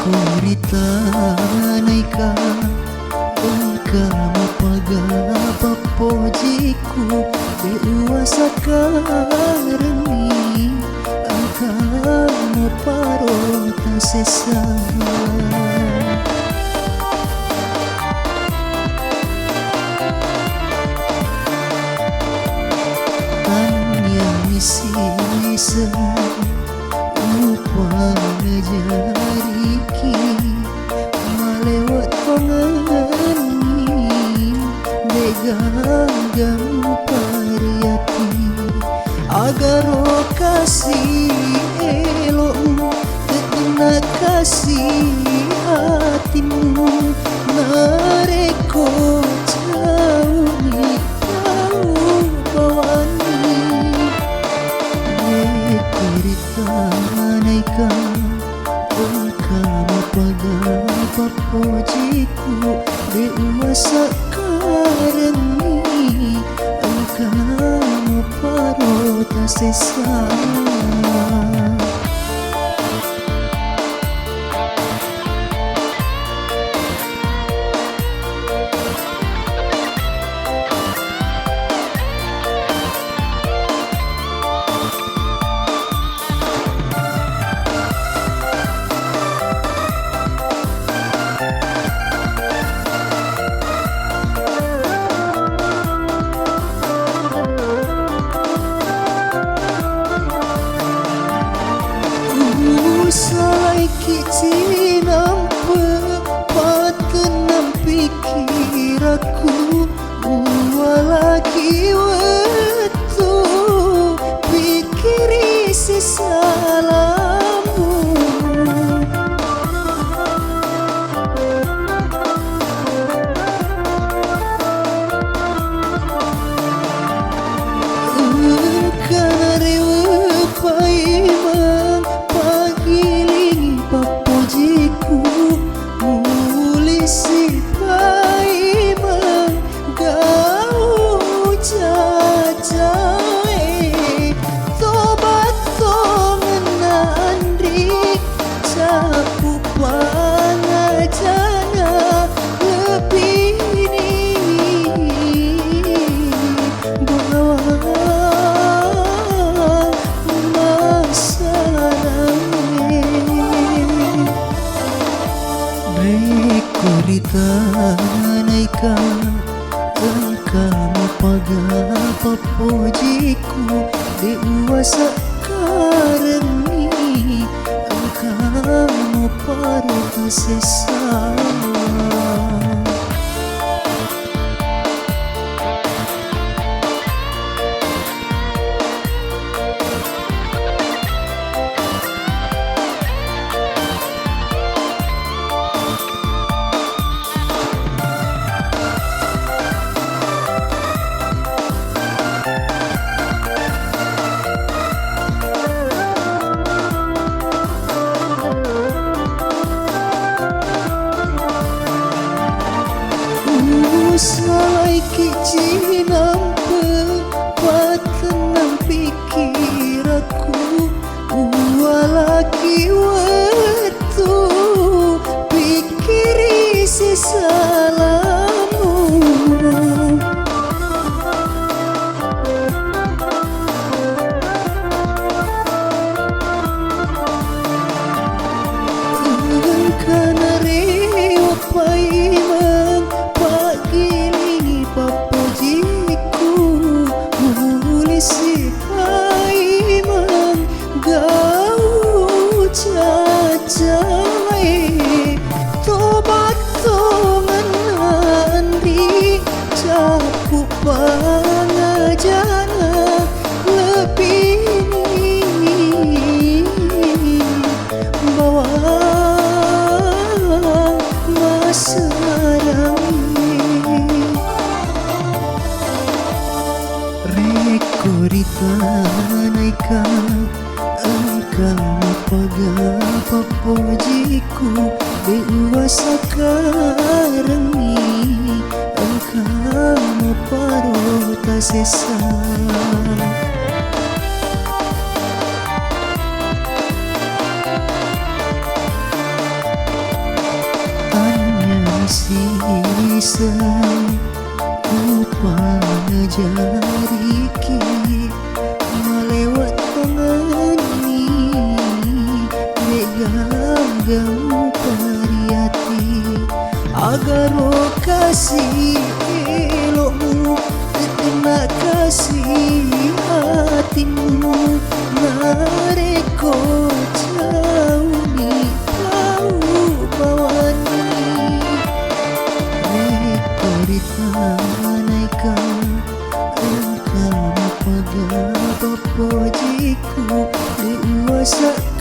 Kuritanaikan kamu pagapa pojiku dewa sakareni angkamu parota sesama tanya misi upah ngejariki malewat pengani degang pariati agar kasih elokmu tetap kasih hatimu nareko jauh tahu bawani kuritanaikan kamu pagapa pojiku dewa sakareni angkamu parota sesama. Usai kici nampak patenam pikir aku walaki wetu pikiri sesalamu karena paimang pagiling papojiku mulisi paimang gau cacae tobat menandri capu pangajana lebih ini bawa kuritanaikan kamu pagapa pojiku dewa sakareni kamu parota sesama. Usai kici nampak patenam pikir aku walaki wetu pikiri sesalamu karena rewa paimang pagiling papojiku mulisi paimang gau cacae tobat menandri capu pangajana lebih bawa kuritanaikan kamu pagapa pojiku dewa sakareni kamu parota sesama. kasih sang upang jariki melewat tangan ni megang pariati agar kasih elokmu kena kasih hatimu nareko jauh ni kau bawani reko ditanaikan engkau pegang pojiku dewasa